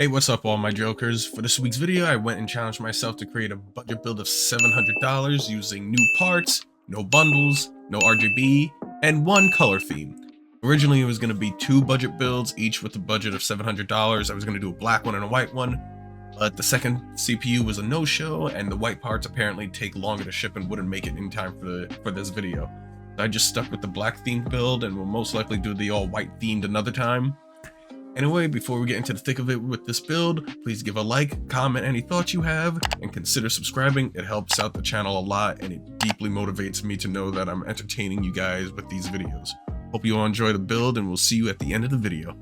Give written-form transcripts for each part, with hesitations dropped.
Hey, what's up all my jokers? For this week's video, I went and challenged myself to create a budget build of $700 using new parts, no bundles, no RGB, and one color theme. Originally, it was going to be two budget builds, each with a budget of $700. I was going to do a black one and a white one, but the second CPU was a no-show, and the white parts apparently take longer to ship and wouldn't make it in time for this video. So I just stuck with the black themed build, and will most likely do the all white themed another time. Anyway, before we get into the thick of it with this build, please give a like, comment any thoughts you have, and consider subscribing. It helps out the channel a lot, and it deeply motivates me to know that I'm entertaining you guys with these videos. Hope you all enjoy the build, and we'll see you at the end of the video.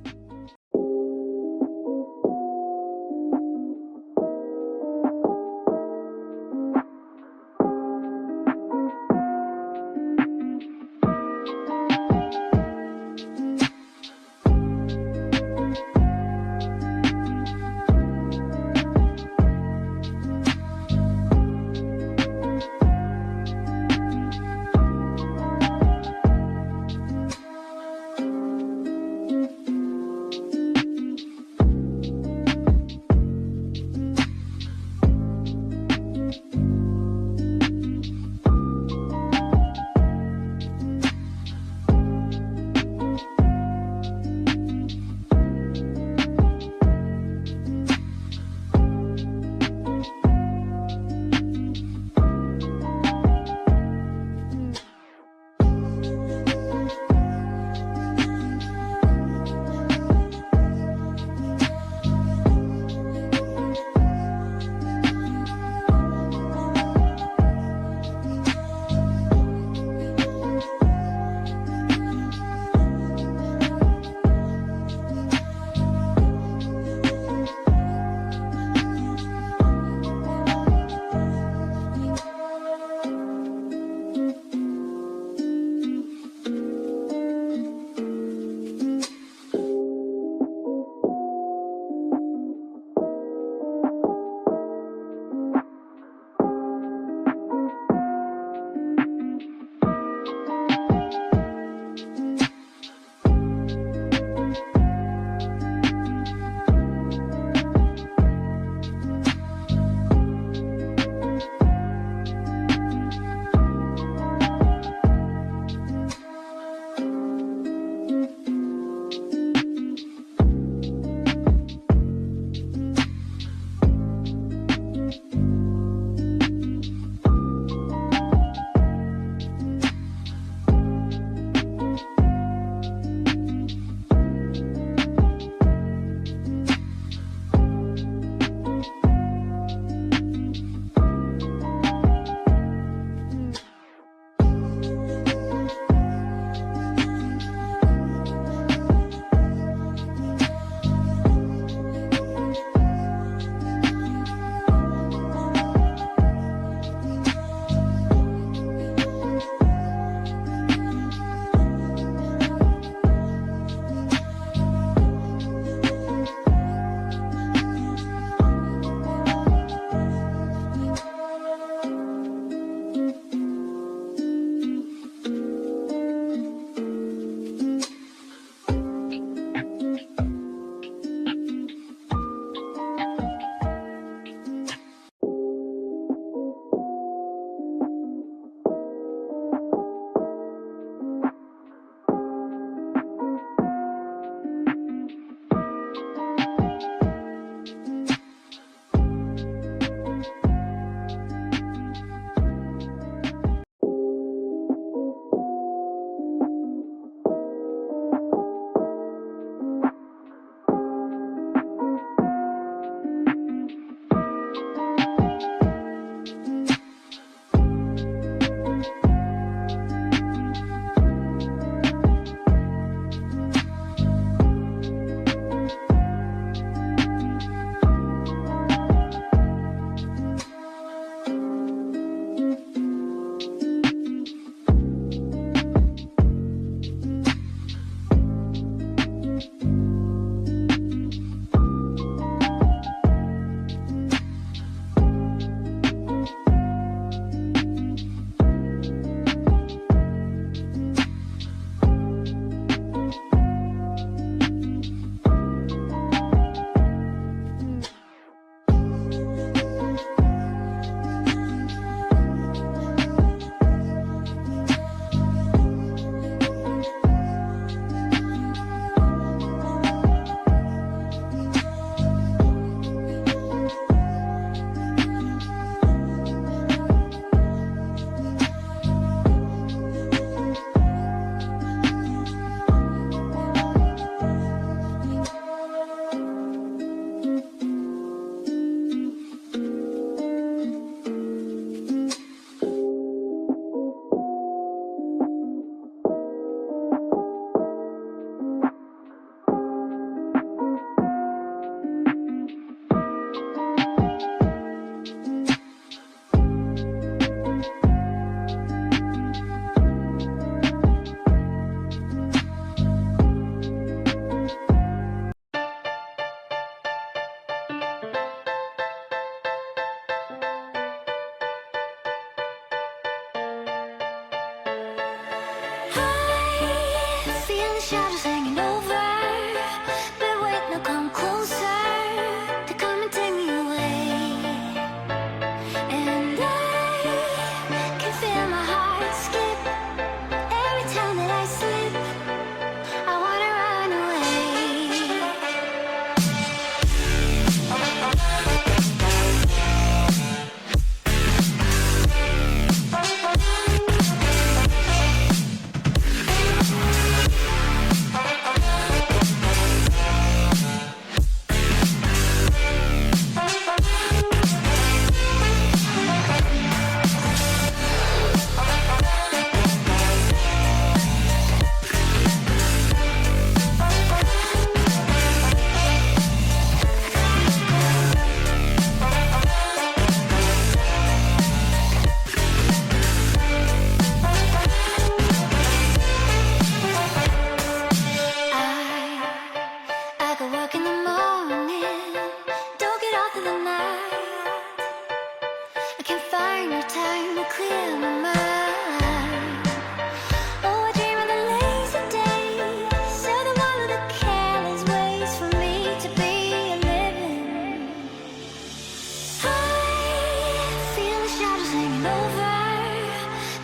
taking over.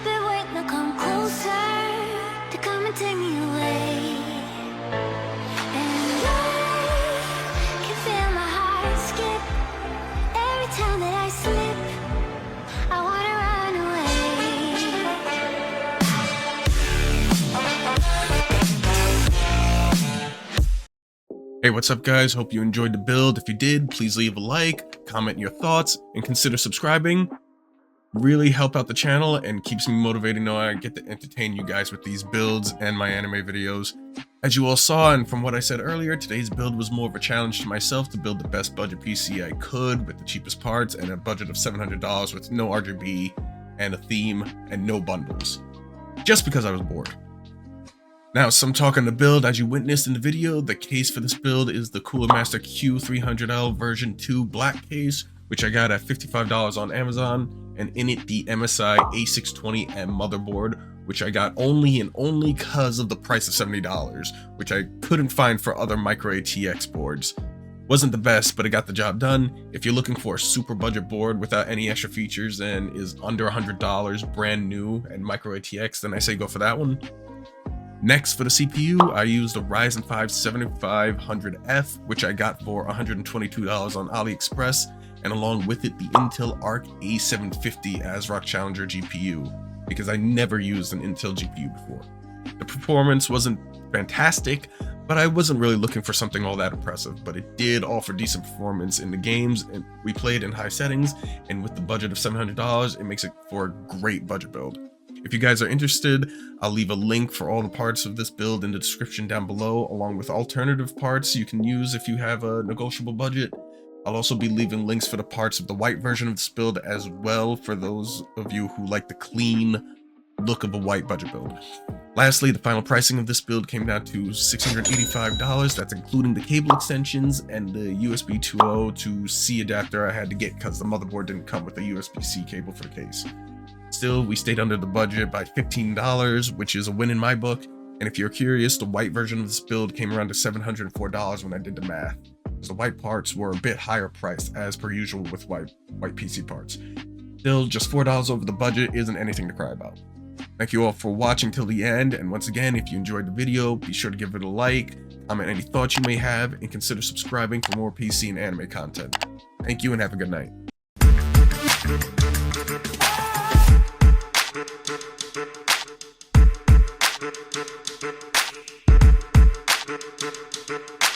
But wait, now come closer to come and take me away. And I can feel my heart skip every time that I slip. I wanna run away. Hey, what's up guys? Hope you enjoyed the build. If you did, please leave a like, comment your thoughts, and consider subscribing. Really help out the channel and keeps me motivated knowing I get to entertain you guys with these builds and my anime videos. As you all saw, and from what I said earlier, today's build was more of a challenge to myself to build the best budget PC I could with the cheapest parts and a budget of $700 with no RGB and a theme and no bundles. Just because I was bored. Now, some talk on the build. As you witnessed in the video, the case for this build is the Cooler Master Q300L version 2 black case, which I got at $55 on Amazon, and in it the MSI A620M motherboard, which I got only because of the price of $70, which I couldn't find for other micro ATX boards. Wasn't the best, but it got the job done. If you're looking for a super budget board without any extra features and is under $100, brand new, and micro ATX, then I say go for that one. Next, for the CPU, I used a Ryzen 5 7500F, which I got for $122 on AliExpress, and along with it the Intel Arc A750 ASRock Challenger GPU, because I never used an Intel GPU before. The performance wasn't fantastic, but I wasn't really looking for something all that impressive, but it did offer decent performance in the games and we played in high settings, and with the budget of $700, it makes it for a great budget build. If you guys are interested, I'll leave a link for all the parts of this build in the description down below, along with alternative parts you can use if you have a negotiable budget. I'll also be leaving links for the parts of the white version of this build as well for those of you who like the clean look of a white budget build. Lastly, the final pricing of this build came down to $685. That's including the cable extensions and the USB 2.0 to C adapter I had to get because the motherboard didn't come with a USB-C cable for the case. Still, we stayed under the budget by $15, which is a win in my book. And if you're curious, the white version of this build came around to $704 when I did the math, because the white parts were a bit higher priced as per usual with white PC parts. Still, just $4 over the budget isn't anything to cry about. Thank you all for watching till the end, and once again, if you enjoyed the video, be sure to give it a like, comment any thoughts you may have, and consider subscribing for more PC and anime content. Thank you and have a good night.